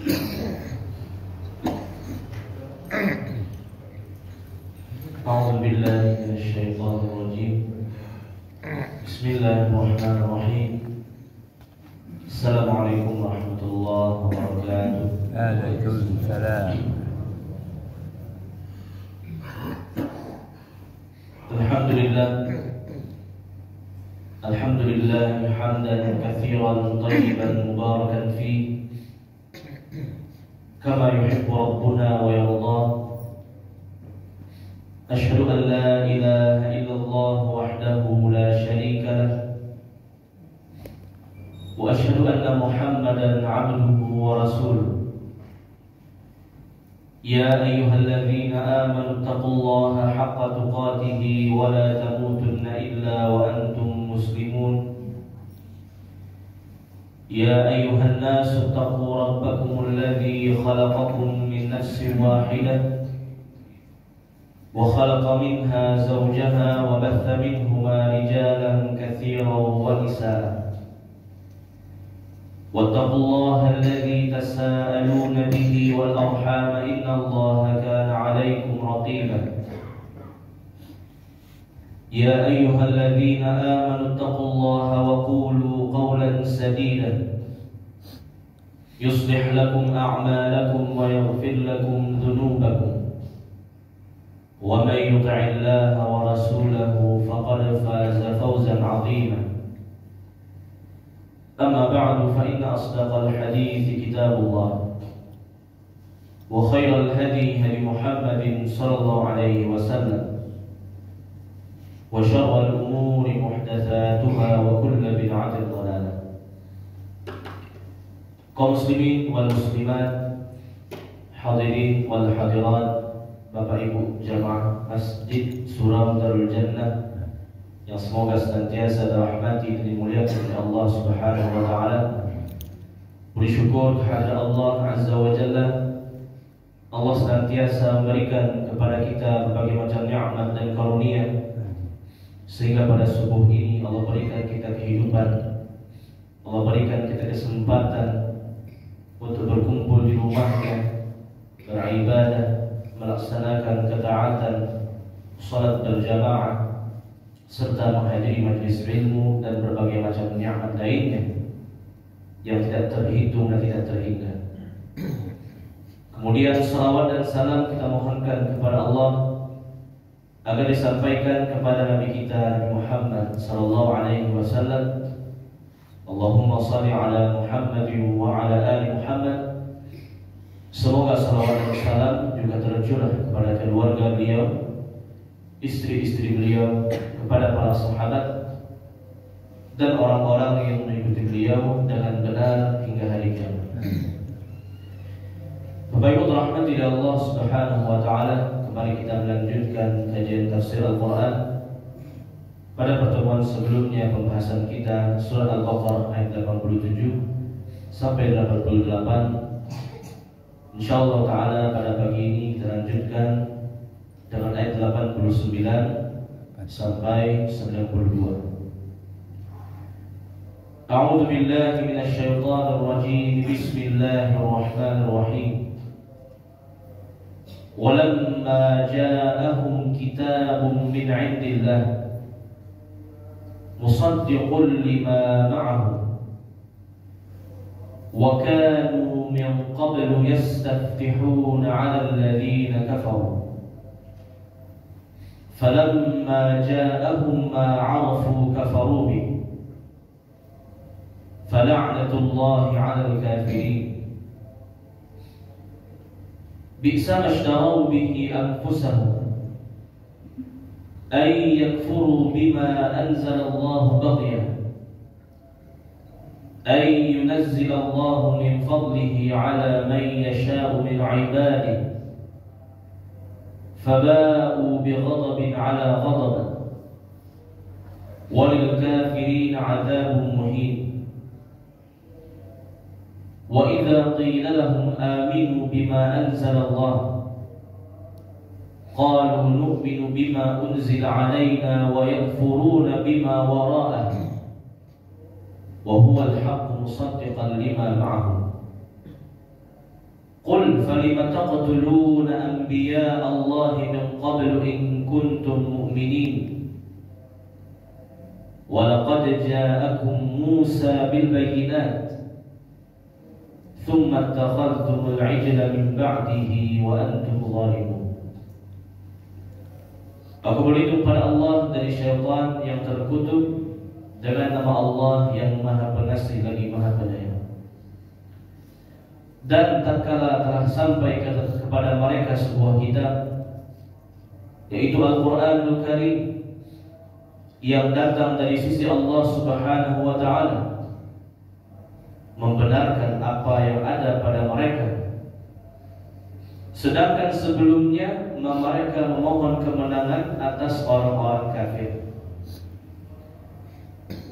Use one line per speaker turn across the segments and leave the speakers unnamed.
أعوذ بالله من الشيطان الرجيم. بسم الله الرحمن الرحيم. السلام عليكم ورحمة الله وبركاته.
عليكم السلام.
الحمد لله الحمد لله حمدا كثيرا طيبا مباركا فيه كما يحب ربنا ويرضاه. أشهد أن لا إله إلا الله وحده لا شريك له، وأشهد أن محمدا عبده ورسوله. يا أيها الذين آمنوا اتقوا الله حق تقاته ولا تموتن إلا وأنتم مسلمون. يا أيها الناس اتقوا ربكم الذي خلقكم من نفس واحدة وخلق منها زوجها وبث منهما رجالا كثيرا ونساء. واتقوا الله الذي تساءلون به والأرحام إن الله كان عليكم رقيبا. يا أيها الذين آمنوا اتقوا الله وقولوا قولا سديدا يصلح لكم أعمالكم ويغفر لكم ذنوبكم، ومن يطع الله ورسوله فقد فاز فوزا عظيما. أما بعد، فإن أصدق الحديث كتاب الله، وخير الهدي هدي محمد صلى الله عليه وسلم، وشر الأمور محدثاتها وكل بدعة ضلالة. Kaum muslimin wal muslimat, hadirin wal hadirat, Bapak Ibu jamaah Masjid Surau Darul Jannah yang semoga senantiasa dirahmati dan dimuliakan oleh Allah Subhanahu wa taala. Bersyukur kepada Allah Azza wa Jalla. Allah senantiasa memberikan kepada kita berbagai macam nikmat dan karunia, sehingga pada subuh ini Allah berikan kita kehidupan, Allah berikan kita kesempatan untuk berkumpul di rumahnya, beribadah, melaksanakan ketaatan, salat berjamaah, serta menghadiri majlis ilmu dan berbagai macam nikmat lainnya yang tidak terhitung dan tidak terhingga. Kemudian salawat dan salam kita mohonkan kepada Allah agar disampaikan kepada Nabi kita Nabi Muhammad sallallahu alaihi wasallam. Allahumma shalli ala Muhammad wa ala ali Muhammad. Semoga salawat dan salam juga tercurah kepada keluarga beliau, istri-istri beliau, kepada para sahabat dan orang-orang yang mengikuti beliau dengan benar hingga hari kiamat. Bapak Ibu rahmati Allah Subhanahu wa taala, kembali kita melanjutkan kajian tafsir Al-Qur'an. Pada pertemuan sebelumnya pembahasan kita surat Al-Baqarah ayat 87 sampai 88. Insyaallah taala pada pagi ini kita lanjutkan dengan ayat 89 sampai 92. A'udzu billahi minasy syaithanir rajim. Bismillahirrahmanirrahim. Walamma ja'ahum kitabun min 'indillah musaddiqun lima ma'ahum wa kanu min qablu yastaftihuna 'ala alladhina kafaru falamma ja'ahum ma 'arafu kafaru bihi fala'natullahi 'alal kafirin bi'sa ma ishtaraw bihi anfusahum أن يكفروا بما أنزل الله بغيا أن ينزل الله من فضله على من يشاء من عباده فباءوا بغضب على غضب وللكافرين عذاب مهين وإذا قيل لهم آمنوا بما أنزل الله قالوا نؤمن بما أنزل علينا ويكفرون بما وراءه وهو الحق مصدقا لما معهم Qul falima taqtuluna anbiya Allah min qablu in kuntum mu'minin wa laqad ja'akum Musa bil bayyinat thumma ittakhadhtumul 'ijla min ba'dihi wa antum zalimun. Aku berlindung pada Allah dari syaitan yang terkutuk dengan nama Allah yang Maha Pengasih lagi Maha Penyayang. Dan tatkala telah sampai kepada mereka sebuah kitab, yaitu Al-Quranul Karim, yang datang dari sisi Allah Subhanahu wa Ta'ala, membenarkan apa yang ada pada mereka, sedangkan sebelumnya mereka memohon kemenangan atas orang-orang kafir.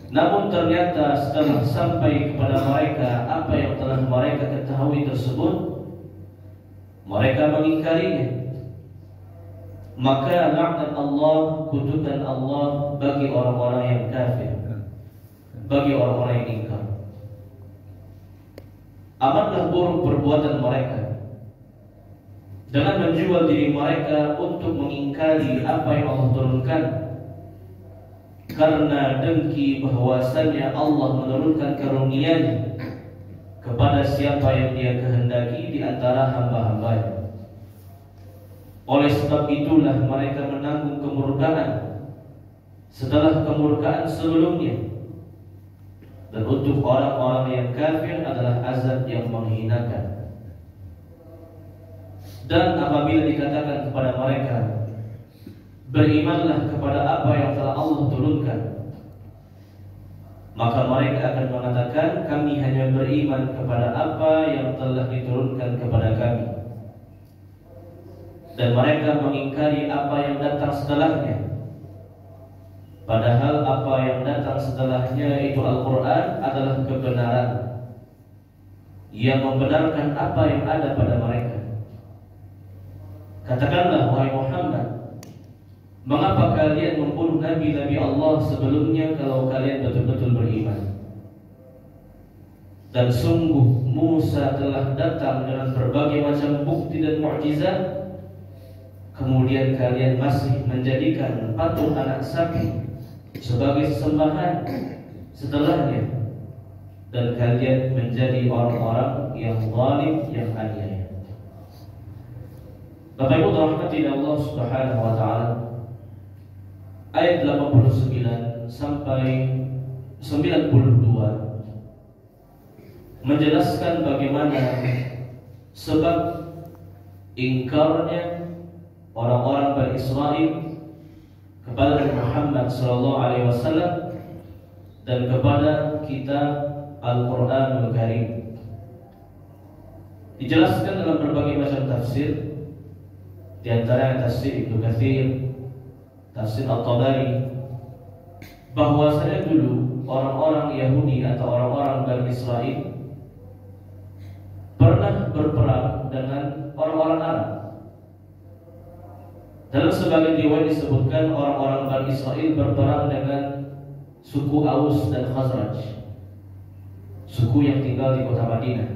Namun ternyata setelah sampai kepada mereka apa yang telah mereka ketahui tersebut, mereka mengingkarinya. Maka laknat Allah, kutukan Allah bagi orang-orang yang kafir, bagi orang-orang yang ingkar. Amatlah buruk perbuatan mereka dengan menjual diri mereka untuk mengingkari apa yang Allah turunkan, karena dengki bahwasannya Allah menurunkan karunia-Nya kepada siapa yang Dia kehendaki di antara hamba-hamba-Nya. Oleh sebab itulah mereka menanggung kemurkaan setelah kemurkaan sebelumnya. Dan untuk orang-orang yang kafir adalah azab yang menghinakan. Dan apabila dikatakan kepada mereka, berimanlah kepada apa yang telah Allah turunkan, maka mereka akan mengatakan, kami hanya beriman kepada apa yang telah diturunkan kepada kami. Dan mereka mengingkari apa yang datang setelahnya, padahal apa yang datang setelahnya itu Al-Quran adalah kebenaran yang membenarkan apa yang ada pada mereka. Katakanlah, wahai Muhammad, mengapa kalian membunuh nabi-nabi Allah sebelumnya kalau kalian betul-betul beriman? Dan sungguh Musa telah datang dengan berbagai macam bukti dan mukjizat, kemudian kalian masih menjadikan patung anak sapi sebagai sesembahan setelahnya, dan kalian menjadi orang-orang yang zalim, yang aniaya. Bapak Ibu rahmati Allah Subhanahu wa Ta'ala, ayat 89 sampai 92 menjelaskan bagaimana sebab ingkarnya orang-orang Bani Israel kepada Muhammad sallallahu alaihi wasallam dan kepada kitab Al-Qur'anul Karim. Dijelaskan dalam berbagai macam tafsir, di antara tafsir Ibnu Katsir, tafsir At-Tabari, bahwasanya dulu orang-orang Yahudi atau orang-orang Bani Israel pernah berperang dengan orang-orang Arab. Dalam sebagian riwayat disebutkan orang-orang Bani Israel berperang dengan suku Aus dan Khazraj, suku yang tinggal di kota Madinah.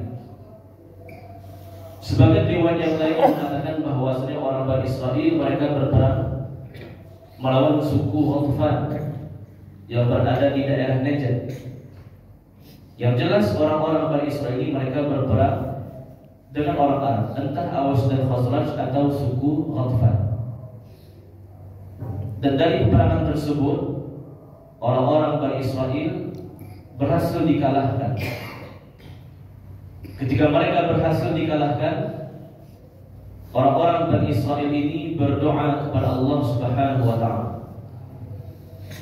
Sebagian riwayat yang lain mengatakan bahwasanya orang Bani Israel mereka berperang melawan suku Ghatfan yang berada di daerah Najd. Yang jelas orang-orang Bani Israel ini mereka berperang dengan orang Arab, entah Aus dan Khazraj atau suku Ghatfan. Dan dari peperangan tersebut orang-orang Bani Israel berhasil dikalahkan. Ketika mereka berhasil dikalahkan, orang-orang Bani Israel ini berdoa kepada Allah Subhanahu wa Ta'ala,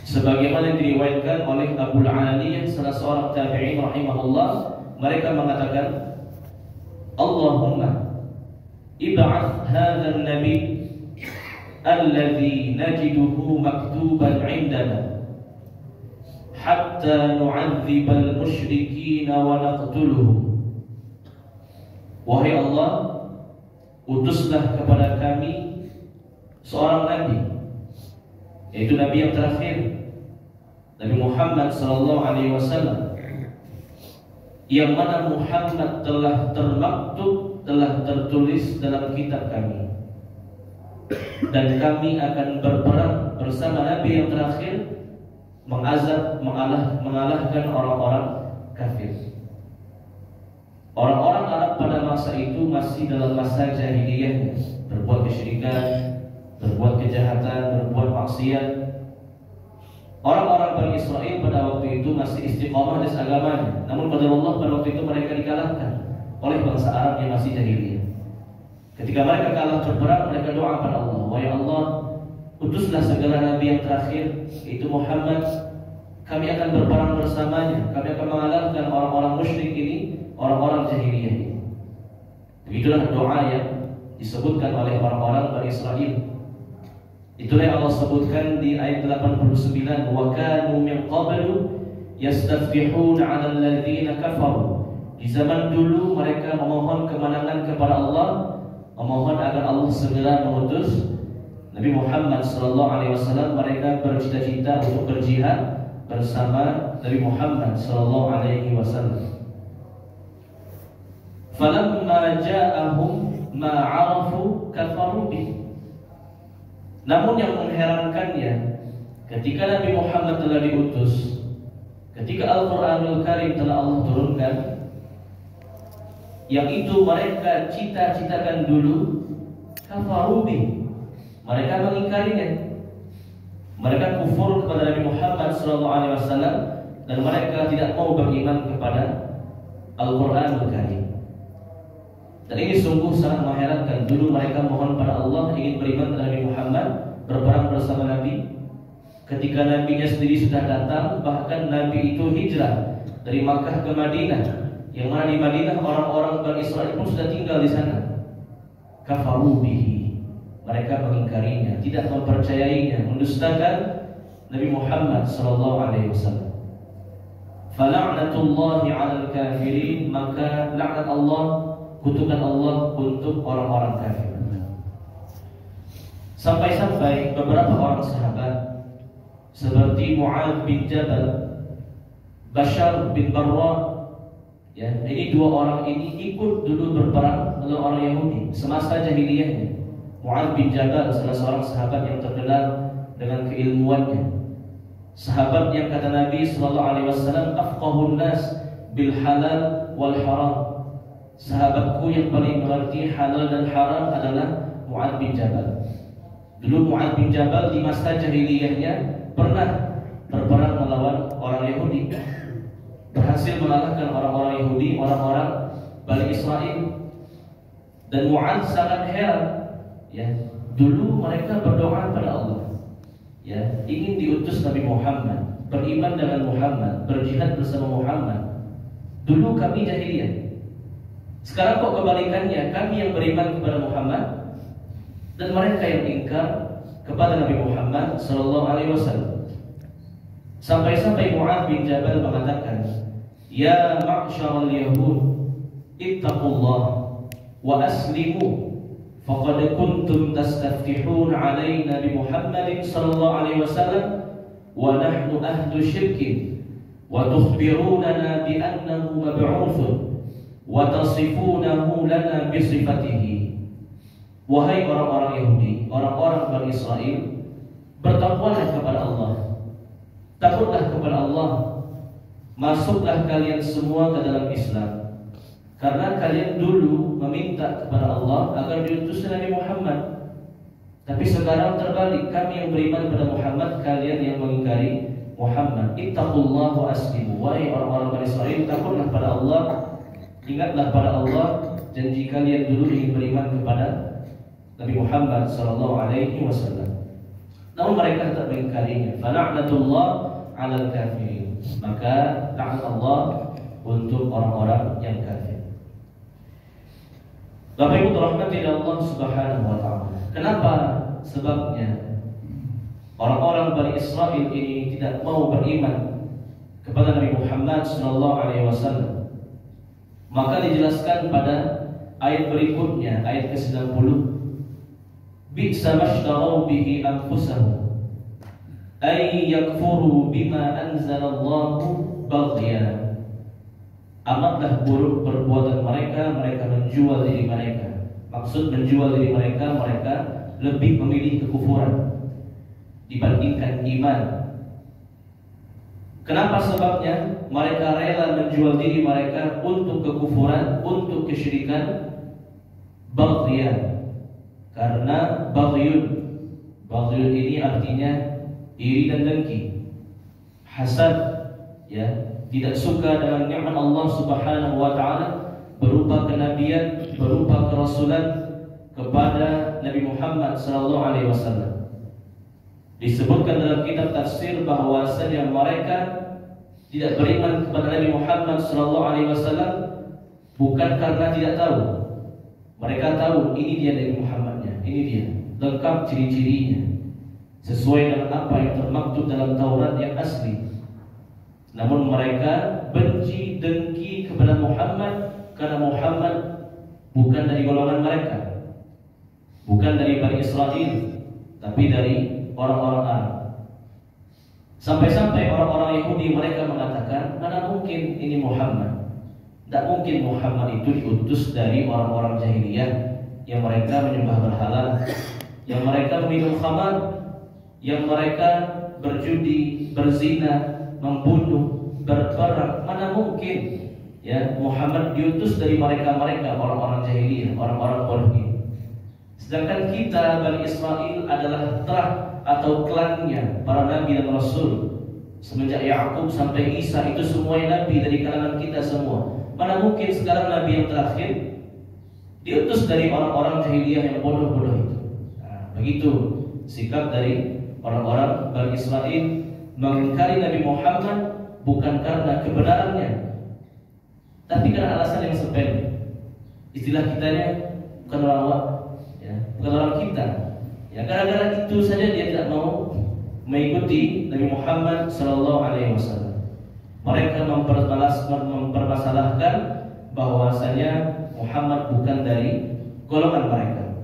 sebagaimana diriwayatkan oleh Abu Aliyah, salah seorang tabi'in rahimahullah. Mereka mengatakan, Allahumma ib'ath hadzal nabi alladhi najiduhu maktuban 'indana hatta nu'adzibal musyrikin wa naqtuluhu. Wahai Allah, utuslah kepada kami seorang nabi, yaitu nabi yang terakhir, Nabi Muhammad sallallahu alaihi wasallam, yang mana Muhammad telah termaktub telah tertulis dalam kitab kami, dan kami akan berperang bersama Nabi yang terakhir, mengazab, mengalahkan orang-orang kafir. Orang-orang Arab pada masa itu masih dalam masa jahiliyah, berbuat kesyirikan, berbuat kejahatan, berbuat maksiat. Orang-orang Bani Israel pada waktu itu masih istiqamah di agamanya. Namun pada Allah pada waktu itu mereka dikalahkan oleh bangsa Arab yang masih jahiliyah. Ketika mereka kalah berperang, mereka doa kepada Allah, wahai Allah, utuslah segera Nabi yang terakhir, yaitu Muhammad. Kami akan berperang bersamanya. Kami akan mengalahkan orang-orang musyrik ini, orang-orang jahiliyah ini. Begitulah doa yang disebutkan oleh orang-orang Bani Israel. Itulah yang Allah sebutkan di ayat 89, wa kanu min qablu yastaftihuna 'ala alladziina kafaru. Di zaman dulu mereka memohon kemenangan kepada Allah, memohon agar Allah segera mengutus Nabi Muhammad sallallahu alaihi wasallam. Mereka bercita-cita untuk berjihad bersama Nabi Muhammad sallallahu alaihi wasallam. Falamma ja'ahum ma 'arafu kafaru bih. Namun yang mengherankannya, ketika Nabi Muhammad telah diutus, ketika Al-Quranul Karim telah Allah turunkan, yang itu mereka cita-citakan dulu, kafaru bih, mereka mengingkarinya. Mereka kufur kepada Nabi Muhammad SAW, dan mereka tidak mau beriman kepada Al-Quranul Karim. Dan ini sungguh sangat mengherankan. Dulu mereka mohon pada Allah ingin beriman kepada Nabi Muhammad, berperang bersama Nabi. Ketika Nabinya sendiri sudah datang, bahkan Nabi itu hijrah dari Makkah ke Madinah, yang mana di Madinah orang-orang Bani Israel pun sudah tinggal di sana. Kafaru bihi, mereka mengingkarinya, tidak mempercayainya, mendustakan Nabi Muhammad SAW. Fala'natullahi 'alal kafirin, maka laknat Allah, kutukan Allah untuk orang-orang kafir. Sampai-sampai beberapa orang sahabat seperti Mu'adz bin Jabal, Bashar bin Barra, ya, ini dua orang ini ikut dulu berperang melawan orang Yahudi semasa jahiliyahnya. Mu'adz bin Jabal salah seorang sahabat yang terkenal dengan keilmuannya. Sahabat yang kata Nabi sallallahu alaihi wasallam, afqahun nas bil halal wal haram. Sahabatku yang paling mengerti halal dan haram adalah Mu'adz bin Jabal. Dulu Mu'adz bin Jabal di masa jahiliyahnya pernah berperang melawan orang Yahudi, berhasil mengalahkan orang-orang Yahudi, orang-orang Bani Israel. Dan Mu'adz sangat heran, ya, dulu mereka berdoa kepada Allah, ya, ingin diutus Nabi Muhammad, beriman dengan Muhammad, berjihad bersama Muhammad. Dulu kami jahiliyah, sekarang kok kebalikannya, kami yang beriman kepada Muhammad dan mereka yang ingkar kepada Nabi Muhammad sallallahu alaihi wasallam. Sampai-sampai Mu'adz bin Jabal mengatakan, ya ma'syaral yahud, ittaqullah wa aslimu, faqad kuntum tastaftihun alaina bi Muhammadin sallallahu alaihi wasallam wa nahnu ahlu syirkin wa tukhbirunana bi annahu mab'utsun wa tasifunahu lana bi sifatihi. Wahai orang-orang Yahudi, orang-orang Bani Israel, bertakwalah kepada Allah, takutlah kepada Allah, masuklah kalian semua ke dalam Islam, karena kalian dulu meminta kepada Allah agar diutus Nabi Muhammad. Tapi sekarang terbalik, kami yang beriman kepada Muhammad, kalian yang mengingkari Muhammad. Ittaqullah wa aslimu. Wahai orang-orang Bani Israel, takutlah pada Allah, ingatlah pada Allah janji kalian dulu ingin beriman kepada Nabi Muhammad sallallahu alaihi wasallam. Namun mereka tetap mengingkarinya. Fala'natullah 'alal kafirin. Maka laknat Allah untuk orang-orang yang kafir. Bapak Ibu dirahmati Allah Subhanahu wa taala. Kenapa sebabnya orang-orang Bani Israel ini tidak mau beriman kepada Nabi Muhammad sallallahu alaihi wasallam? Maka dijelaskan pada ayat berikutnya, ayat ke-90. Bi'sa mashtaraw bihi anfusahum ay yakfuru bima anzalallahu baghyan amatlah buruk perbuatan mereka, mereka menjual diri mereka. Maksud menjual diri mereka, mereka lebih memilih kekufuran dibandingkan iman. Kenapa sebabnya? Mereka rela menjual diri mereka untuk kekufuran, untuk kesyirikan, baghyan. Karena baghyun ini artinya iri dan dengki, hasad, ya, tidak suka dengan nikmat Allah Subhanahu wa taala berupa kenabian, berupa kerasulan kepada Nabi Muhammad sallallahu alaihi wasallam. Disebutkan dalam kitab tafsir bahwasanya mereka tidak beriman kepada Nabi Muhammad sallallahu alaihi wasallam bukan karena tidak tahu. Mereka tahu ini dia Nabi Muhammadnya, ini dia, lengkap ciri-cirinya, sesuai dengan apa yang termaktub dalam Taurat yang asli. Namun mereka benci, dengki kepada Muhammad karena Muhammad bukan dari golongan mereka, bukan dari Bani Israel, tapi dari orang-orang Arab. Sampai-sampai orang-orang Yahudi mereka mengatakan, mana mungkin ini Muhammad? Tidak mungkin Muhammad itu diutus dari orang-orang jahiliyah yang mereka menyembah berhala, yang mereka minum khamar, yang mereka berjudi, berzina, membunuh, berperang. Mana mungkin ya Muhammad diutus dari mereka-mereka orang-orang jahiliyah, orang-orang bodoh ini. Sedangkan kita Bani Israel adalah terah atau klannya para nabi dan rasul. Semenjak Yakub sampai Isa itu semua nabi dari kalangan kita semua. Mana mungkin sekarang nabi yang terakhir diutus dari orang-orang jahiliyah yang bodoh-bodoh itu. Nah, begitu sikap dari orang-orang Bani Israel mengingkari Nabi Muhammad bukan karena kebenarannya, tapi karena alasan yang sepele. Istilah kitanya bukan orang awak, ya, bukan orang kita. Ya, gara-gara itu saja dia tidak mau mengikuti Nabi Muhammad sallallahu alaihi wasallam. Mereka mempermasalahkan bahwasanya Muhammad bukan dari golongan mereka.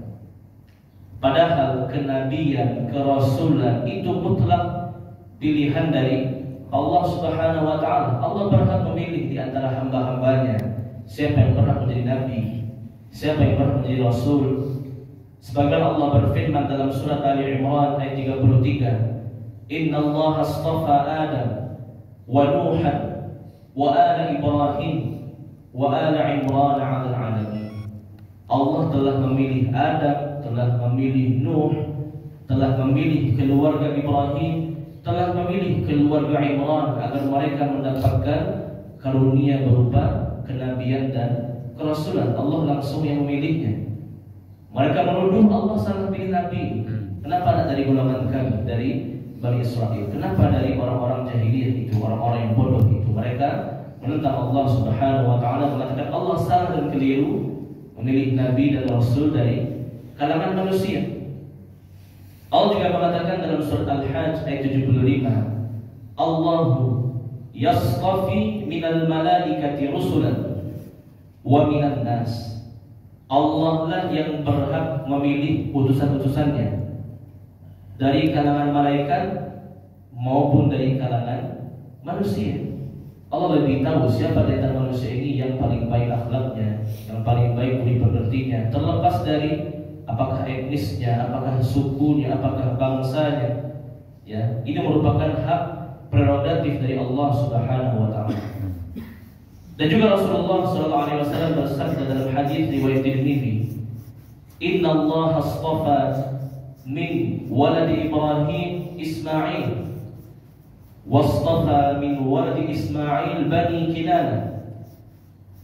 Padahal kenabian, kerasulan itu mutlak pilihan dari Allah Subhanahu wa taala. Allah berhak memilih di antara hamba-hambanya siapa yang berhak menjadi nabi, siapa yang berhak menjadi rasul. Sebagaimana Allah berfirman dalam surat Ali Imran ayat 33, "Inna Allah astafa Adam wa Nuhan wa ala Ibrahim wa ala Imran 'alal 'alamin." Allah telah memilih Adam, telah memilih Nuh, telah memilih keluarga Ibrahim, telah memilih keluarga Imran agar mereka mendapatkan karunia berupa kenabian dan kerasulan. Allah langsung yang memilihnya. Mereka menuduh Allah salah pilih nabi. Kenapa tidak dari golongan kami, dari Bani Israel? Kenapa dari orang-orang jahiliyah itu, orang-orang yang bodoh itu? Mereka menentang Allah Subhanahu wa taala, mengatakan Allah salah dan keliru memilih nabi dan rasul dari kalangan manusia. Allah juga mengatakan dalam surat Al-Hajj ayat 75, Allahu yastafi minal malaikati rusulan wa minan nas. Allah lah yang berhak memilih utusan-utusannya dari kalangan malaikat maupun dari kalangan manusia. Allah lebih tahu siapa di antara manusia ini yang paling baik akhlaknya, yang paling baik budi pekertinya, terlepas dari apakah etnisnya, apakah sukunya, apakah bangsanya. Ya, ini merupakan hak prerogatif dari Allah Subhanahu wa taala. Dan juga Rasulullah sallallahu alaihi wasallam bersabda dalam hadis riwayat Tirmidzi, "Inna Allah astafa min walad Ibrahim Ismail, wastafa min walad Ismail Bani Kinanah,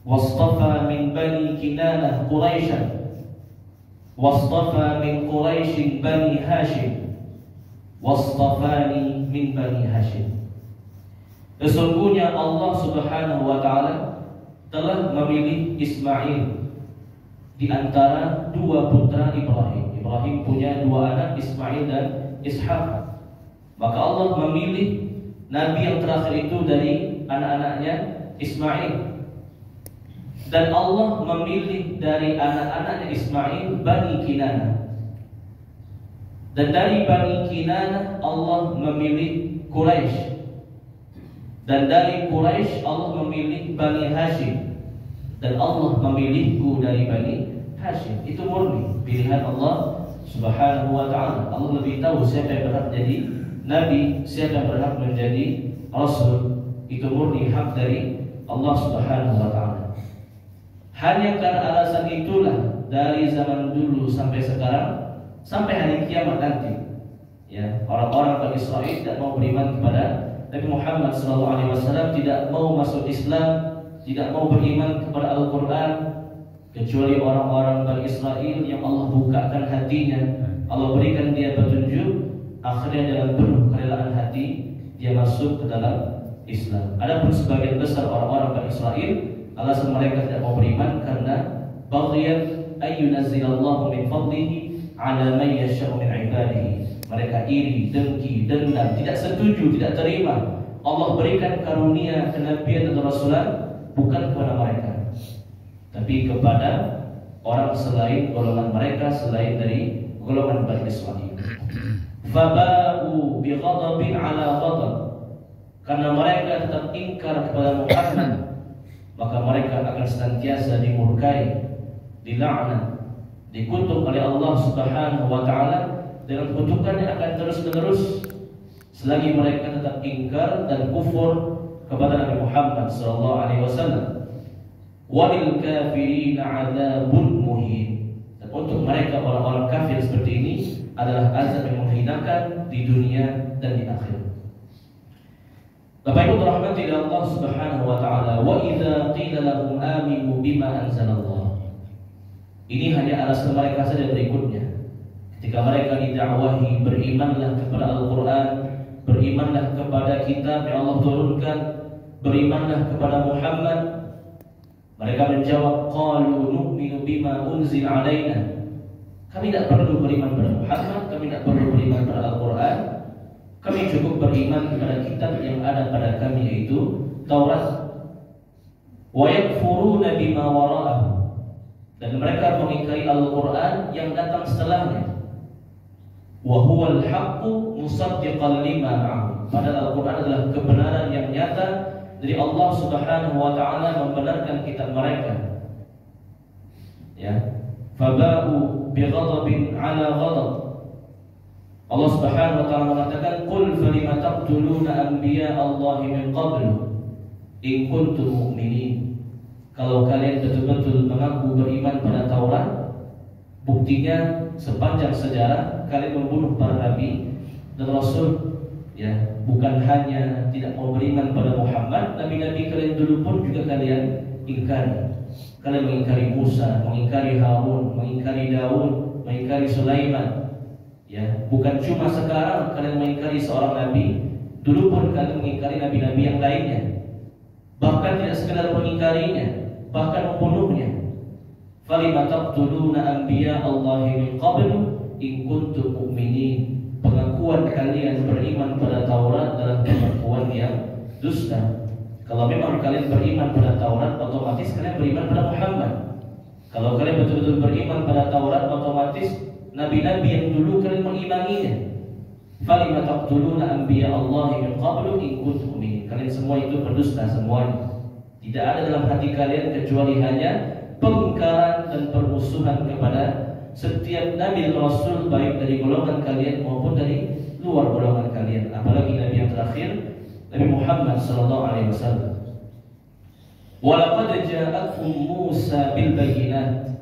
wastafa min Bani Kinanah Quraisyan, wastafa min Quraisy Bani Hashim, wastafani min Bani Hashim." Sesungguhnya Allah Subhanahu wa taala telah memilih Ismail di antara dua putra Ibrahim. Ibrahim punya dua anak, Ismail dan Ishaq. Maka Allah memilih nabi yang terakhir itu dari anak-anaknya Ismail. Dan Allah memilih dari anak-anaknya Ismail Bani Kinanah. Dan dari Bani Kinanah Allah memilih Quraisy. Dan dari Quraisy Allah memilih Bani Hashim, dan Allah memilihku dari Bani Hashim. Itu murni pilihan Allah Subhanahu wa ta'ala. Allah lebih tahu siapa yang berhak jadi Nabi, siapa yang berhak menjadi Rasul. Itu murni hak dari Allah Subhanahu wa ta'ala. Hanya karena alasan itulah dari zaman dulu sampai sekarang, sampai hari kiamat nanti, ya, orang-orang Bani Israil tidak mau beriman kepada Nabi Muhammad SAW, tidak mau masuk Islam, tidak mau beriman kepada Al-Quran, kecuali orang-orang Bani Israil yang Allah bukakan hatinya, Allah berikan dia petunjuk, akhirnya dengan penuh kerelaan hati dia masuk ke dalam Islam. Adapun sebagian besar orang-orang Bani Israil, alasan mereka tidak mau beriman karena baghyan ayyunazzilallahu min fadlihi ala man yasha'u min ibadihi. Mereka iri, dengki, dendam, tidak setuju, tidak terima Allah berikan karunia kenabian dan rasulan bukan kepada mereka, tapi kepada orang selain golongan mereka, selain dari golongan Bani Israil. Faba'u bighadabin ala ghadab, karena mereka tetap ingkar kepada Muhammad, maka mereka akan senantiasa dimurkai, dilaknat, dikutuk oleh Allah Subhanahu wa ta'ala dengan kutukan yang akan terus-menerus selagi mereka tetap ingkar dan kufur kepada Nabi Muhammad SAW. Walil kafirin adzabun muhin. Dan untuk mereka orang-orang kafir seperti ini adalah azab yang menghinakan di dunia dan di akhirat. Bapak Ibu rahmati Allah Subhanahu wa taala, wa idza qila lahum aminu bima anzalallah. Ini hanya alasan mereka saja berikutnya. Ketika mereka didakwahi berimanlah kepada Al-Quran, berimanlah kepada kitab yang Allah turunkan, berimanlah kepada Muhammad, mereka menjawab, qalu nu'minu bima unzil alaina. Kami tidak perlu beriman kepada Muhammad, kami tidak perlu beriman kepada Al-Quran, kami cukup beriman kepada kitab yang ada pada kami, yaitu Taurat. Wa yakfuruna bima wara'ahu, dan mereka mengingkari Al-Quran yang datang setelahnya. Wa huwal haqqu musaddiqan lima ma'ahu, padahal Al-Quran adalah kebenaran yang nyata dari Allah Subhanahu wa ta'ala, membenarkan kitab mereka. Ya, faba'u bighadabin ala ghadab. Allah Subhanahu wa ta'ala mengatakan, qul falima taqtuluna anbiya Allahi min qablu in kuntum mu'minin. Kalau kalian betul-betul mengaku beriman pada Taurat, buktinya sepanjang sejarah kalian membunuh para nabi dan rasul, ya, bukan hanya tidak mau beriman pada Muhammad, nabi-nabi kalian dulu pun juga kalian ingkari. Kalian mengingkari Musa, mengingkari Harun, mengingkari Daud, mengingkari Sulaiman. Ya, bukan cuma sekarang kalian mengingkari seorang nabi, dulu pun kalian mengingkari nabi-nabi yang lainnya. Bahkan tidak sekedar mengingkarinya, bahkan membunuhnya. Falima taqtuluna anbiya Allahi min qablu in kuntum mu'minin. Pengakuan kalian beriman pada Taurat adalah pengakuan yang dusta. Kalau memang kalian beriman pada Taurat, otomatis kalian beriman pada Muhammad. Kalau kalian betul-betul beriman pada Taurat, otomatis nabi-nabi yang dulu kalian mengimaninya. Falima taqtuluna anbiya Allahi min qablu in kuntum mu'minin. Kalian semua itu berdusta semuanya. Tidak ada dalam hati kalian kecuali hanya pengingkaran dan permusuhan kepada setiap nabi dan rasul, baik dari golongan kalian maupun dari luar golongan kalian, apalagi nabi yang terakhir, Nabi Muhammad SAW. Walaqad ja'akum Musa bil bayyinat.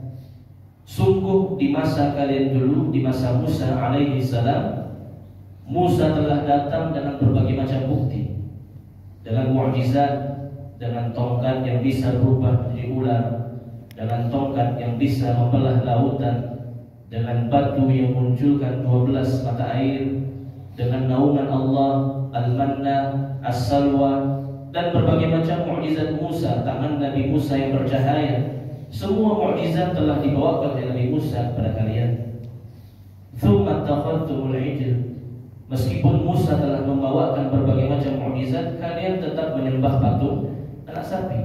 Sungguh di masa kalian dulu, di masa Musa alaihi salam, Musa telah datang dengan berbagai macam bukti, dengan mukjizat, dengan tongkat yang bisa berubah menjadi ular, dengan tongkat yang bisa membelah lautan, dengan batu yang munculkan 12 mata air, dengan naungan Allah, al-manna, as-salwa, dan berbagai macam mukjizat Musa, tangan Nabi Musa yang bercahaya. Semua mukjizat telah dibawakan oleh Nabi Musa kepada kalian. Tsumma takhadtumul ijl. Meskipun Musa telah membawakan berbagai macam mukjizat, kalian tetap menyembah patung anak sapi.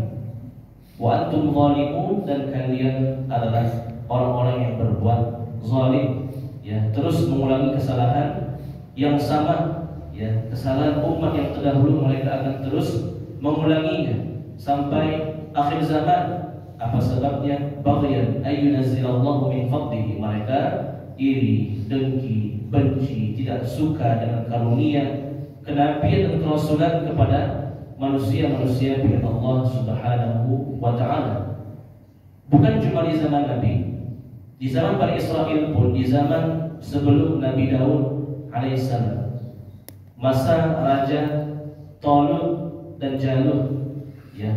Wa antum zalimun, dan kalian adalah orang-orang yang berbuat zalim, ya, terus mengulangi kesalahan yang sama, ya, kesalahan umat yang terdahulu mereka akan terus mengulanginya sampai akhir zaman. Apa sebabnya? Baghyan ayyunazzilallahu min fadlihi. Mereka iri, dengki, benci, tidak suka dengan karunia kenabian dan kerasulan kepada manusia-manusia pilihan Allah Subhanahu wa taala. Bukan cuma di zaman Nabi, di zaman Bani Israel pun, di zaman sebelum Nabi Daud alaihissalam, masa Raja Talut dan Jalut, ya,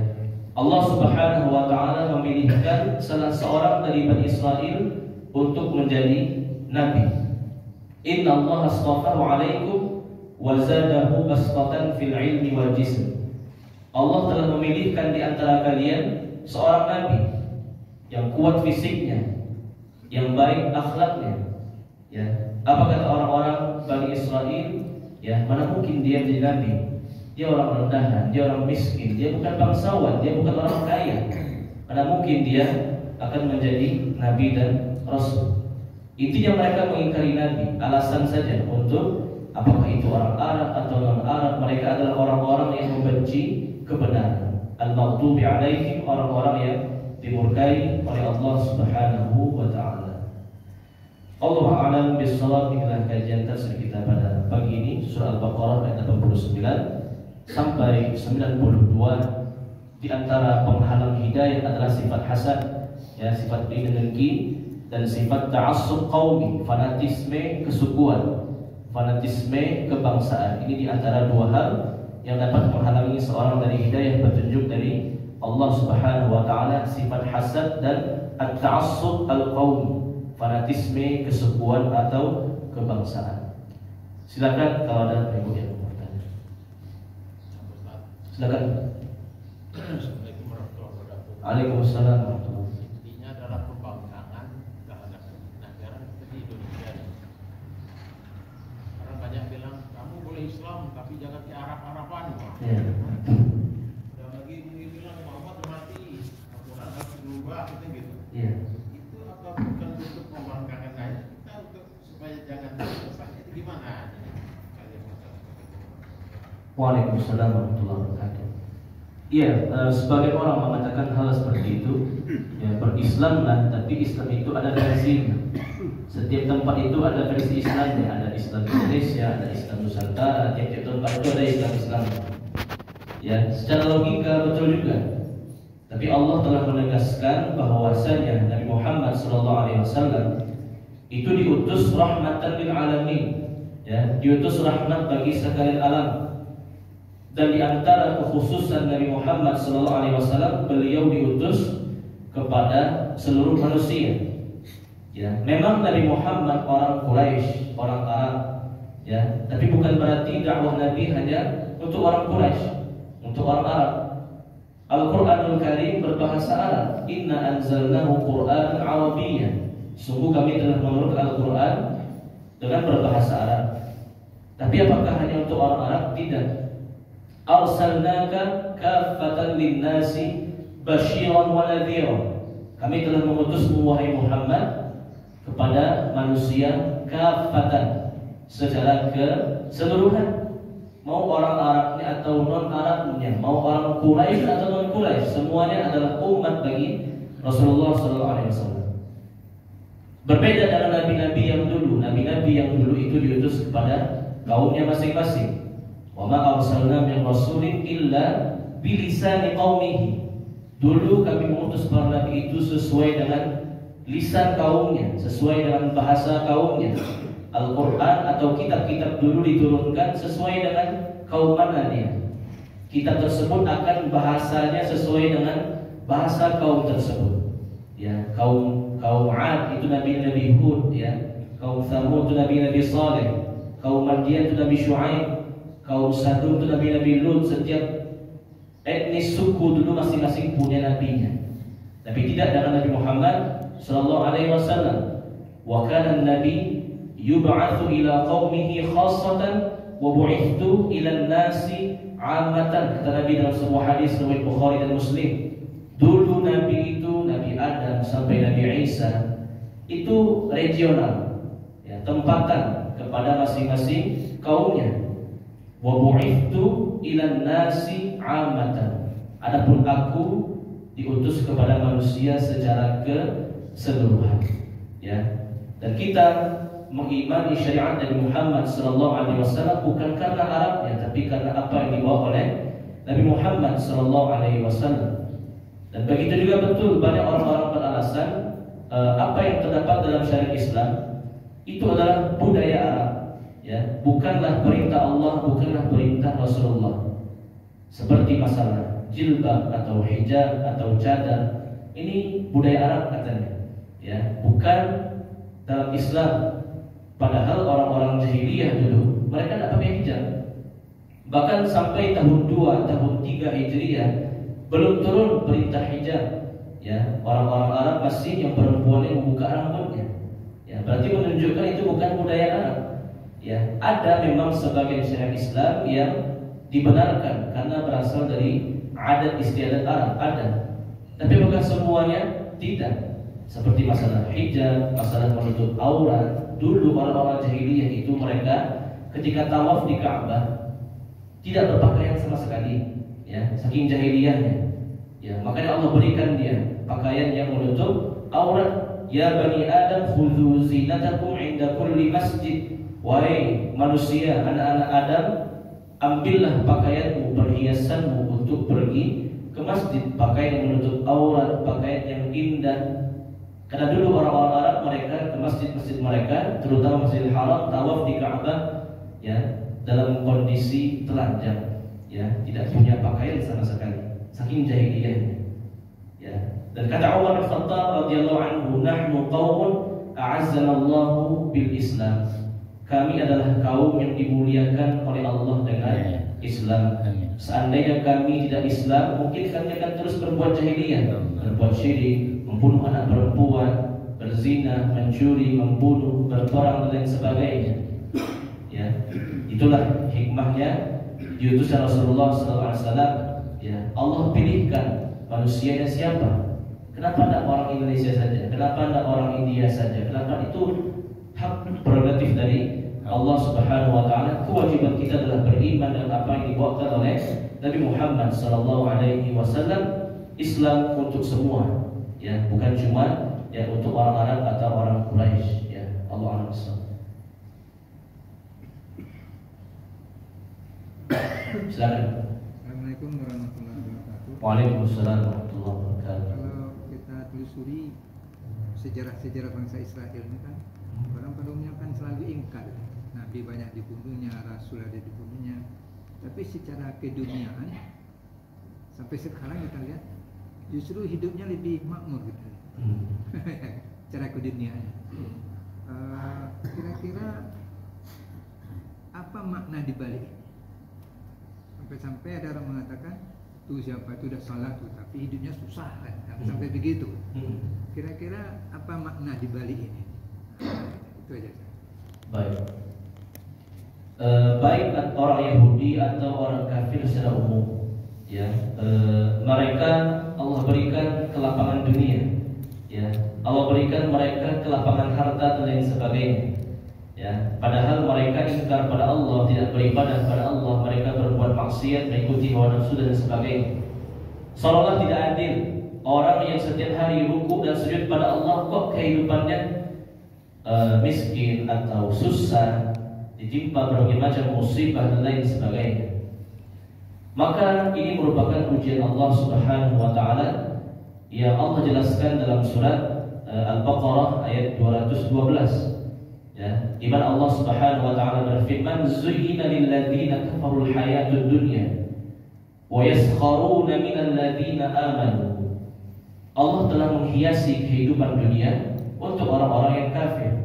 Allah Subhanahu wa taala memilihkan salah seorang dari Bani Israel untuk menjadi nabi. Inna Allah astafahu alaikum wa zadahu bastatan fil ilmi wal jism. Allah telah memilihkan di antara kalian seorang nabi yang kuat fisiknya, yang baik akhlaknya. Ya, apa kata orang-orang Bani Israel? Ya, mana mungkin dia menjadi nabi? Dia orang rendahan, dia orang miskin, dia bukan bangsawan, dia bukan orang kaya. Mana mungkin dia akan menjadi nabi dan rasul? Intinya mereka mengingkari nabi, alasan saja untuk apakah itu orang Arab atau non Arab, mereka adalah orang-orang yang membenci kebenaran. Al-maghdubi alaihim, orang-orang yang dimurkai oleh Allah Subhanahu wa taala. Allah a'lam bis-shawab. Inilah kajian tafsir kita pada pagi ini, surah Al-Baqarah ayat 89 sampai 92. Di antara penghalang hidayah adalah sifat hasad, ya, sifat iri dengki, dan sifat ta'assub qaumi, fanatisme kesukuan, fanatisme kebangsaan. Ini di antara dua hal yang dapat menghalangi seorang dari hidayah petunjuk dari Allah Subhanahu wa taala, sifat hasad dan at-ta'assub al-qaumi, fanatisme kesukuan atau kebangsaan. Silakan kalau ada ibu yang mau bertanya. Silakan.
Assalamualaikum warahmatullahi wabarakatuh.
Waalaikumsalam.
Intinya adalah pembangkangan terhadap negara seperti Indonesia. Orang banyak bilang kamu boleh Islam tapi jangan di Arab-Araban.
Ya.
Dan lagi bilang Muhammad mati, Al-Quran harus dirubah gitu.
Iya.
Itu apa bukan untuk pembangkangan aja? Kita untuk supaya jangan tersesat itu gimana?
Waalaikumsalam warahmatullahi wabarakatuh. Iya, sebagai orang mengatakan hal seperti itu, ya, berislamlah, tapi Islam itu ada versinya. Setiap tempat itu ada versi Islamnya. Ada Islam Indonesia, ada Islam Nusantara. Tiap-tiap tempat itu ada Islam. Ya, secara logika betul juga. Tapi Allah telah menegaskan bahwasanya Nabi Muhammad SAW itu diutus rahmatan lil alamin, ya, diutus rahmat bagi sekalian alam. Dan di antara kekhususan Nabi Muhammad SAW, beliau diutus kepada seluruh manusia. Ya, memang Nabi Muhammad orang Quraisy, orang Arab, ya, tapi bukan berarti dakwah Nabi hanya untuk orang Quraisy, untuk orang Arab. Al-Quranul Karim berbahasa Arab. Inna anzalnahu Qur'anan Arabiyyan. Sungguh kami telah menurunkan Al-Quran dengan berbahasa Arab. Tapi apakah hanya untuk orang Arab? Tidak. Arsalnaka kaffatan lin-nasi basyiran wa nadhiran. Kami telah mengutusmu wahai Muhammad kepada manusia kaffatan, secara keseluruhan. Mau orang Arabnya atau non Arabnya, mau orang Quraisy atau non Quraisy, semuanya adalah umat bagi Rasulullah SAW. Berbeda dengan nabi-nabi yang dulu. Nabi-nabi yang dulu itu diutus kepada kaumnya masing-masing. Wa ma arsalna min rasulin illa bilisani qaumihi. Dulu kami mengutus para nabi itu sesuai dengan lisan kaumnya, sesuai dengan bahasa kaumnya. Al-Quran atau kitab-kitab dulu diturunkan sesuai dengan kaum mana dia. Kitab tersebut akan bahasanya sesuai dengan bahasa kaum tersebut. Ya, kaum Ad itu Nabi Hud, ya. Kaum Thamud itu Nabi Saleh. Kaum Madian itu Nabi Syuaib. Kaum Sadum itu Nabi Lut. Setiap etnis suku dulu masing-masing punya nabinya. Tapi tidak dengan Nabi Muhammad sallallahu alaihi wasallam. Wa kana an-nabi yub'atsu ila qaumihi khassatan wa bu'ithtu ila an-nasi 'ammatan. Kata Nabi dalam sebuah hadis riwayat Bukhari dan Muslim. Dulu Nabi itu, Nabi Adam sampai Nabi Isa itu regional, ya, tempatan kepada masing-masing kaumnya. Wa bu'ithtu ilan nasi 'amatan. Adapun aku diutus kepada manusia secara keseluruhan. Ya. Dan kita mengimani syariat Nabi Muhammad sallallahu alaihi wasallam bukan karena Arabnya, tapi karena apa yang dibawa oleh Nabi Muhammad sallallahu alaihi wasallam. Dan begitu juga betul banyak orang-orang beralasan apa yang terdapat dalam syariat Islam itu adalah budaya Arab, ya, bukanlah perintah Allah, bukanlah perintah Rasulullah. Seperti masalah jilbab atau hijab atau cadar, ini budaya Arab katanya, ya, bukan dalam Islam. Padahal orang-orang jahiliyah dulu mereka tidak pakai hijab. Bahkan sampai tahun 2, tahun 3 Hijriah belum turun perintah hijab. Ya, orang-orang Arab masih yang perempuan yang membuka rambutnya. Ya, berarti menunjukkan itu bukan budaya Arab. Ya, ada memang sebagian syariat Islam yang dibenarkan karena berasal dari adat istiadat Arab, ada. Tapi bukan semuanya, tidak. Seperti masalah hijab, masalah menutup aurat. Dulu orang-orang jahiliyah itu mereka ketika tawaf di Ka'bah tidak berpakaian sama sekali, ya, saking jahiliyahnya. Ya, makanya Allah berikan dia pakaian yang menutup aurat. Ya bani Adam khudhu zinatakum 'inda kulli masjid. Wahai manusia, anak-anak Adam, ambillah pakaianmu, perhiasanmu untuk pergi ke masjid, pakaian yang menutup aurat, pakaian yang indah. Karena dulu orang-orang Arab mereka ke masjid-masjid mereka, terutama Masjidil Haram, tawaf di Ka'bah, ya, dalam kondisi telanjang, ya, tidak punya pakaian sama sekali, saking jahiliyahnya. Ya. Dan kata Umar bin Khattab radhiyallahu anhu, nahnu qaumun a'azzana Allahu bil Islam. Kami adalah kaum yang dimuliakan oleh Allah dengan Islam. Seandainya kami tidak Islam, mungkin kami akan terus berbuat jahiliyah, berbuat syirik, membunuh anak perempuan, berzina, mencuri, membunuh, berperang dan lain sebagainya. Ya, itulah hikmahnya diutusnya Rasulullah SAW. Ya, Allah pilihkan manusianya siapa? Kenapa tidak orang Indonesia saja? Kenapa tidak orang India saja? Kenapa? Itu hak prerogatif dari Allah Subhanahu wa taala. Kewajiban kita adalah beriman dengan apa yang dibawakan oleh Nabi Muhammad sallallahu alaihi wasallam. Islam untuk semua, ya, bukan cuma ya untuk orang Arab atau orang Quraisy, ya. Allah a'lam bishawab. Silakan.
Assalamualaikum warahmatullahi wabarakatuh.
Waalaikumsalam warahmatullahi wabarakatuh.
Kalau kita telusuri sejarah-sejarah bangsa Israel ini kan, orang pada umumnya kan selalu ingkar, Nabi banyak dibunuhnya, Rasul ada dibunuhnya. Tapi secara keduniaan sampai sekarang kita lihat justru hidupnya lebih makmur gitu. Secara keduniaan. Kira-kira apa makna dibalik ini? Sampai-sampai ada orang mengatakan tuh siapa itu udah salah tuh, tapi hidupnya susah kan, sampai begitu. Kira-kira apa makna dibalik ini? Itu aja.
Baik. Baik orang Yahudi atau orang kafir secara umum, ya, mereka Allah berikan kelapangan dunia, ya, Allah berikan mereka kelapangan harta dan lain sebagainya, ya. Padahal mereka ingkar pada Allah, tidak beribadah pada Allah, mereka berbuat maksiat, mengikuti hawa nafsu dan sebagainya. Seolah tidak adil orang yang setiap hari ruku dan sujud pada Allah kok kehidupannya miskin atau susah, ditimpa berbagai macam musibah dan lain sebagainya. Maka ini merupakan ujian Allah Subhanahu wa taala yang Allah jelaskan dalam surat Al-Baqarah ayat 212. Ya, di mana Allah Subhanahu wa taala berfirman, "Zuyyina lil ladzina kafarul hayatud dunya wa yaskharuna minal ladzina amanu." Allah telah menghiasi kehidupan dunia untuk orang-orang yang kafir.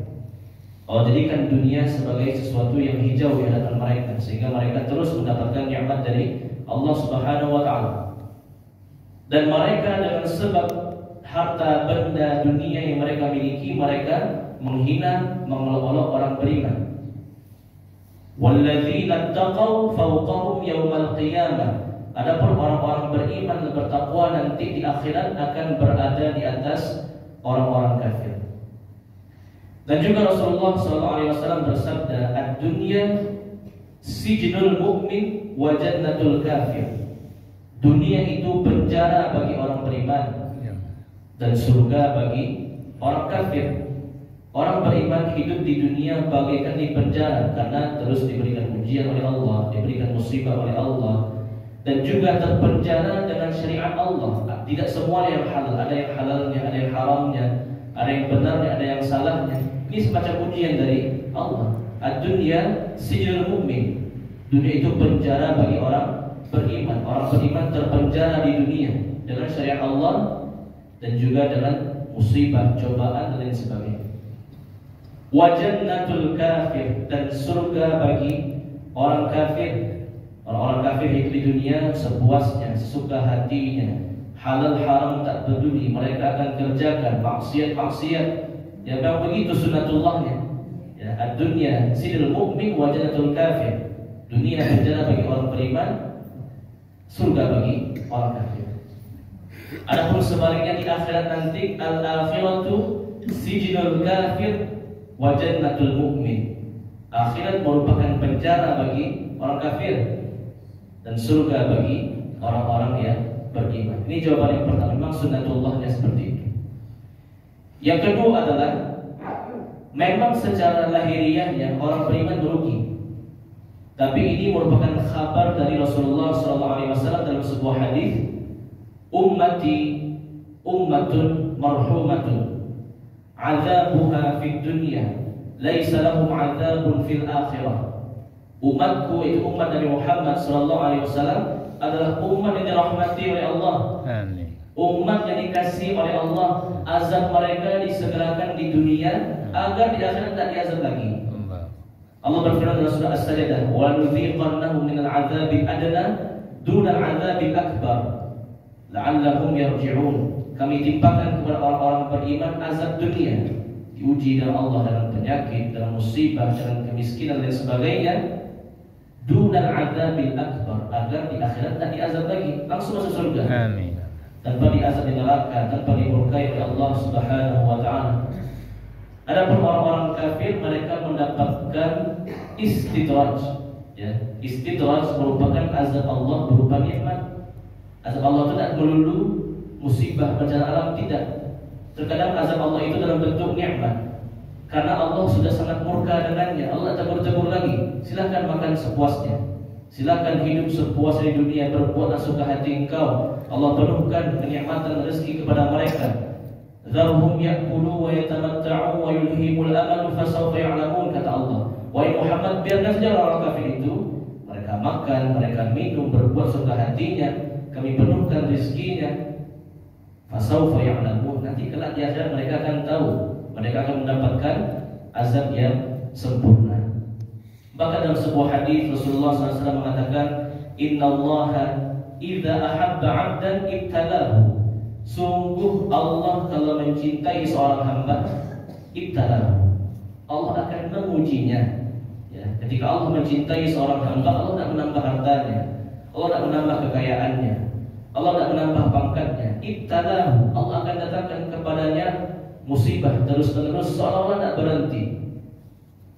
Allah jadikan dunia sebagai sesuatu yang hijau di hadapan mereka, sehingga mereka terus mendapatkan nikmat dari Allah Subhanahu wa taala. Dan mereka dengan sebab harta benda dunia yang mereka miliki, mereka menghina, mengolok-olok orang beriman. Walladzina taqaw fawqahum yaumal qiyamah. Adapun orang-orang beriman dan bertakwa nanti di akhirat akan berada di atas orang-orang kafir. Dan juga Rasulullah SAW bersabda, "Ad-dunya Sijnul mu'min wa jannatul kafir. Dunia itu penjara bagi orang beriman dan surga bagi orang kafir. Orang beriman hidup di dunia bagaikan di penjara karena terus diberikan ujian oleh Allah, diberikan musibah oleh Allah, dan juga terpenjara dengan syariat Allah. Tidak semua yang halal, ada yang halalnya, ada yang haramnya, ada yang benarnya, ada yang salahnya. Ini semacam ujian dari Allah. Ad-dunya sijnul mu'min. Dunia itu penjara bagi orang beriman. Orang beriman terpenjara di dunia dengan syariat Allah dan juga dengan musibah, cobaan dan lain sebagainya. Wa jannatul kafir, dan surga bagi orang kafir. Orang-orang kafir hidup di dunia sepuasnya, sesuka hatinya, halal haram tak peduli, mereka akan kerjakan maksiat-maksiat. Ya memang begitu sunnatullahnya. Ya, ad-dunya sijnul mu'min wa jannatul kafir. Dunia penjara bagi orang beriman, surga bagi orang kafir. Adapun sebaliknya di akhirat nanti, al-akhiratu sijnul kafir wa jannatul mu'min. Akhirat merupakan penjara bagi orang kafir dan surga bagi orang-orang yang beriman. Ini jawaban yang pertama. Memang sunnatullahnya seperti itu. Yang kedua adalah memang secara lahiriahnya orang beriman merugi. Tapi ini merupakan kabar dari Rasulullah SAW dalam sebuah hadis, ummati ummatun marhumatun, azabuha fid dunya, laisa lahum azabun fil akhirah. Umatku itu umat Nabi Muhammad SAW adalah umat yang dirahmati oleh Allah.
Amin.
Umat yang dikasihi oleh Allah, azab mereka disegerakan di dunia agar di akhirat tak diazab lagi. Allah berfirman dalam surah As-Sajdah, "Wa nudhiqannahum minal 'adzabil adna dunal 'adzabil akbar la'allahum yarji'un." Kami timpakan kepada orang-orang beriman azab dunia, diuji dalam Allah dalam penyakit, dalam musibah, dalam kemiskinan dan sebagainya, dunal 'adzabil akbar, agar di akhirat tak diazab lagi, langsung masuk surga.
Amin.
Tanpa diazab di neraka, tanpa dimurkai oleh Allah Subhanahu wa taala. Adapun orang-orang kafir, mereka mendapatkan istidraj. Ya, istidraj merupakan azab Allah berupa nikmat. Azab Allah itu tidak melulu musibah bencana alam, tidak. Terkadang azab Allah itu dalam bentuk nikmat. Karena Allah sudah sangat murka dengannya, Allah tegur-tegur lagi. Silakan makan sepuasnya, silakan hidup sepuasnya di dunia, berbuatlah suka hati engkau. Allah penuhkan kenikmatan rezeki kepada mereka. Zarhum ya'kulu wa yatamatta'u wa yulhimul amal fasawfa ya'lamun, kata Allah. Wahai Muhammad, biarkan saja orang kafir itu, mereka makan, mereka minum, berbuat suka hatinya, kami penuhkan rezekinya. Fasawfa ya'lamun, nanti kelak di akhirat mereka akan tahu, mereka akan mendapatkan azab yang sempurna. Bahkan dalam sebuah hadis Rasulullah SAW mengatakan, Innallaha idza ahabba 'abdan ibtalahu. Sungguh Allah kalau mencintai seorang hamba, ibtalahu, Allah akan mengujinya. Ya, ketika Allah mencintai seorang hamba, Allah tak menambah hartanya, Allah tak menambah kekayaannya, Allah tak menambah pangkatnya. Ibtalahu, Allah akan datangkan kepadanya musibah terus-menerus seolah-olah tak berhenti.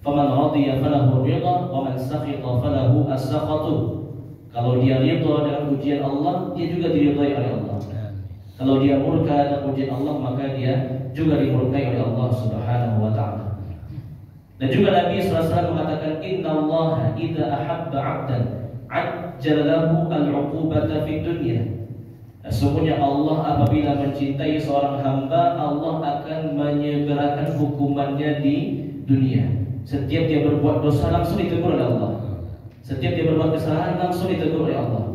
Faman radiya falahu ridha wa man sakhita falahu as-sakhatu. Kalau dia ridha dengan ujian Allah, dia juga diridhai oleh Allah. Kalau dia murka dan ujian Allah, maka dia juga dimurkai oleh Allah Subhanahu wa taala. Dan juga Nabi SAW mengatakan, Innallaha idza ahabba 'abdan 'ajjala lahu al-'uqubata fid dunya. Sesungguhnya Allah apabila mencintai seorang hamba, Allah akan menyegerakan hukumannya di dunia. Setiap dia berbuat dosa langsung ditegur oleh Allah. Setiap dia berbuat kesalahan langsung ditegur oleh Allah.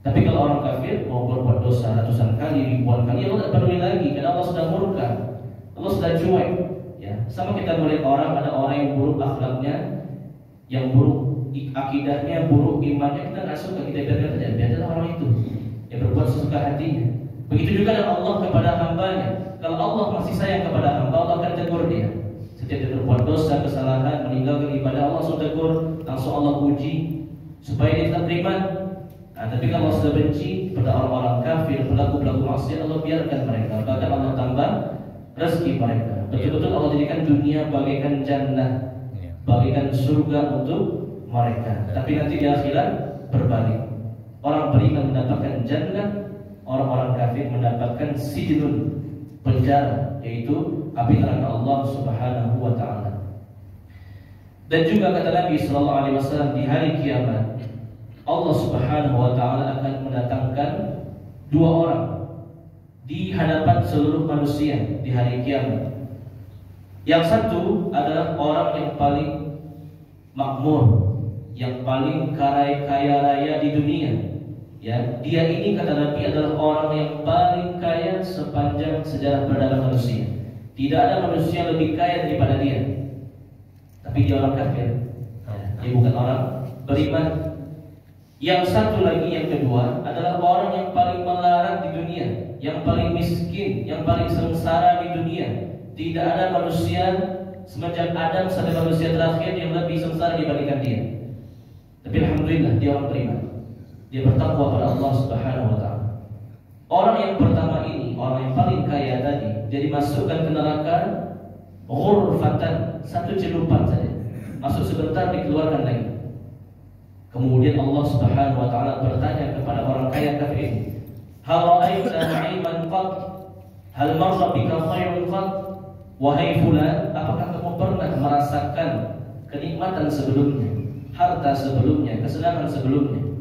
Tapi kalau orang kafir mau berbuat dosa ratusan kali, ribuan kali, Allah tak peduli lagi karena Allah sudah murka, Allah sudah cuek. Ya, sama kita melihat orang, ada orang yang buruk akhlaknya, yang buruk akidahnya, buruk imannya, kita nggak suka, kita biarkan saja, biarkanlah orang itu yang berbuat sesuka hatinya. Begitu juga dengan Allah kepada hambanya. Kalau Allah masih sayang kepada hamba, Allah akan tegur dia. Setiap dia berbuat dosa, kesalahan, meninggalkan ibadah, Allah langsung tegur, langsung Allah uji supaya dia tetap beriman. Nah, tapi kalau sudah benci pada orang-orang kafir, pelaku-pelaku maksiat, Allah biarkan mereka, bahkan Allah tambah rezeki mereka. Betul-betul Allah jadikan dunia bagaikan jannah, bagaikan surga untuk mereka. Tapi nanti di akhirat berbalik. Orang beriman mendapatkan jannah, orang-orang kafir mendapatkan sijnun, penjara, yaitu api neraka Allah Subhanahu wa taala. Dan juga kata Nabi sallallahu alaihi wasallam, di hari kiamat Allah Subhanahu wa taala akan mendatangkan dua orang di hadapan seluruh manusia di hari kiamat. Yang satu adalah orang yang paling makmur, yang paling kaya raya di dunia. Ya, dia ini kata Nabi adalah orang yang paling kaya sepanjang sejarah peradaban manusia. Tidak ada manusia lebih kaya daripada dia. Tapi dia orang kafir. Dia bukan orang beriman. Yang satu lagi, yang kedua adalah orang yang paling melarat di dunia, yang paling miskin, yang paling sengsara di dunia. Tidak ada manusia semenjak Adam sampai manusia terakhir yang lebih sengsara dibandingkan dia. Tapi alhamdulillah dia orang beriman. Dia bertakwa pada Allah Subhanahu wa taala. Orang yang pertama ini, orang yang paling kaya tadi, dia dimasukkan ke neraka ghurfatan, satu celupan saja. Masuk sebentar dikeluarkan lagi. Kemudian Allah Subhanahu wa taala bertanya kepada orang kaya kafir ini, "Hal ra'aita na'iman qad? Hal marra bika khairun qad?" Wahai fulan, apakah kamu pernah merasakan kenikmatan sebelumnya, harta sebelumnya, kesenangan sebelumnya?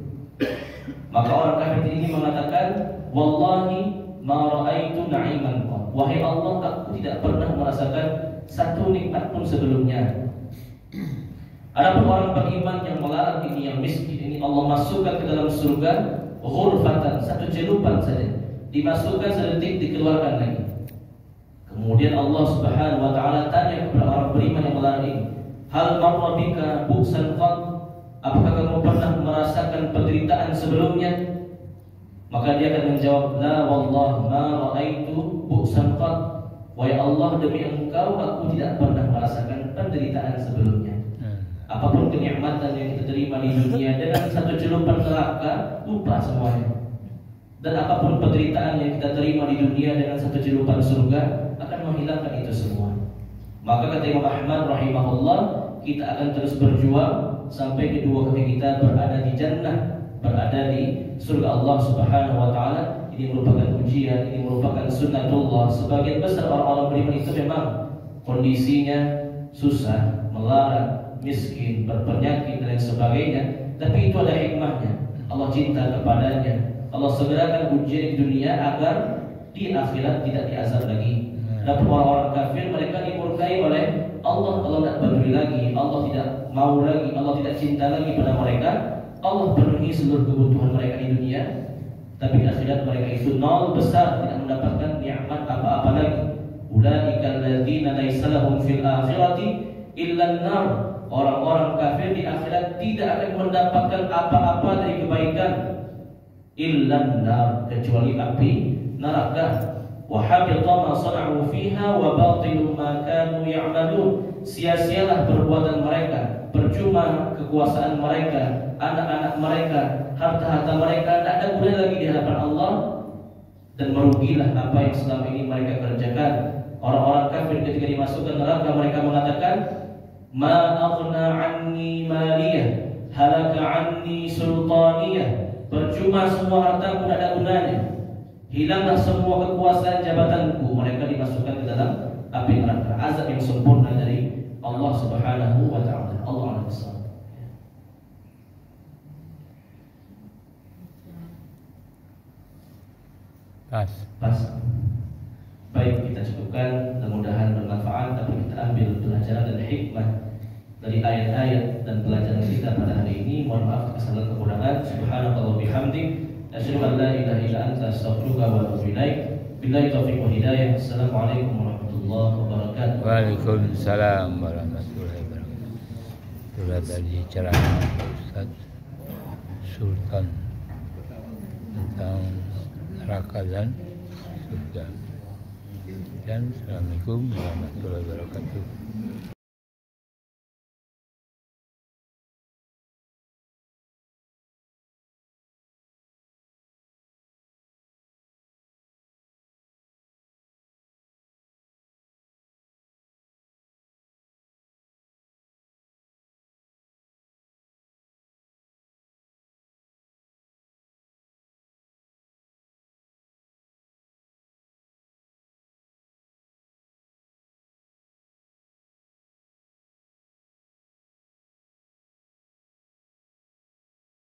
Maka orang kafir ini mengatakan, "Wallahi ma ra'aitu na'iman qad." Wahai Allah, aku tidak pernah merasakan satu nikmat pun sebelumnya. Adapun orang beriman yang melarat ini, yang miskin ini, Allah masukkan ke dalam surga ghurfatan, satu celupan saja. Dimasukkan sedetik, dikeluarkan lagi. Kemudian Allah Subhanahu wa taala tanya kepada orang beriman yang melarat ini, "Hal marra bika bu'san qad?" Apakah kamu pernah merasakan penderitaan sebelumnya? Maka dia akan menjawab, "La wallah ma ra'aitu bu'san qad." Wahai Allah, demi Engkau aku tidak pernah merasakan penderitaan sebelumnya. Apapun kenikmatan yang kita terima di dunia, dengan satu celupan neraka lupa semuanya. Dan apapun penderitaan yang kita terima di dunia, dengan satu celupan surga akan menghilangkan itu semua. Maka kata Imam Ahmad rahimahullah, kita akan terus berjuang sampai kedua kaki kita berada di jannah, berada di surga Allah Subhanahu wa taala. Ini merupakan ujian, ini merupakan sunnatullah. Sebagian besar orang-orang beriman itu memang kondisinya susah, melarat, miskin, berpenyakit dan lain sebagainya, tapi itu ada hikmahnya. Allah cinta kepadanya. Allah segerakan ujian di dunia agar di akhirat tidak diazab lagi. Dan orang-orang kafir, mereka dimurkai oleh Allah. Allah tidak peduli lagi, Allah tidak mau lagi, Allah tidak cinta lagi pada mereka. Allah penuhi seluruh kebutuhan mereka di dunia, tapi di akhirat mereka itu nol besar, tidak mendapatkan nikmat apa-apa lagi. Ulaika alladzina laisa lahum fil akhirati illa an-nar. Orang-orang kafir di akhirat tidak akan mendapatkan apa-apa dari kebaikan, illa an-nar, kecuali api neraka. Wa habita ma sana'u fiha wa batilu ma kanu ya'malun. Sia-sialah perbuatan mereka, percuma kekuasaan mereka, anak-anak mereka, harta-harta mereka, tidak ada guna lagi di hadapan Allah, dan merugilah apa yang selama ini mereka kerjakan. Orang-orang kafir ketika dimasukkan neraka, mereka mengatakan, "Ma aghna anni maliyah, halaka anni sultaniyah." Percuma semua hartaku, tidak ada gunanya. Hilanglah semua kekuasaan jabatanku. Mereka dimasukkan ke dalam api neraka. Azab yang sempurna dari Allah Subhanahu wa taala. Allah Akbar. Pas. Baik, kita cukupkan. Mudah-mudahan bermanfaat. Tapi kita ambil pelajaran dan hikmah dari ayat-ayat dan pelajaran kita pada hari ini. Mohon maaf kesalahan kekurangan. Subhanallah bihamdik, asyhadu an la ilaha illa anta, astaghfiruka wa atubu ilaik. Billahi taufiq wa hidayah. Assalamualaikum warahmatullahi wabarakatuh.
Waalaikumsalam warahmatullahi wabarakatuh. Itulah tadi ceramah Ustaz Sultan tentang neraka dan surga. Dan Assalamualaikum warahmatullahi wabarakatuh.